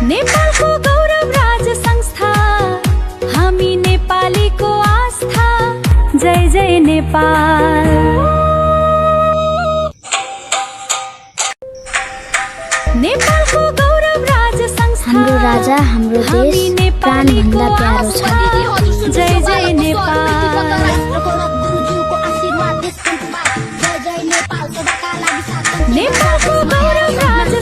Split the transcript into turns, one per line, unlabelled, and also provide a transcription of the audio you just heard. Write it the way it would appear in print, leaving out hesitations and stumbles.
नेपालको गौरव राज संस्था हामी नेपालीको आस्था जय जय नेपाल। नेपालको गौरव राज संस्था
हाम्रो राजा हाम्रो देश प्राणभन्दा प्यारो छ।
जय जय नेपाल। नेपालको गौरव राज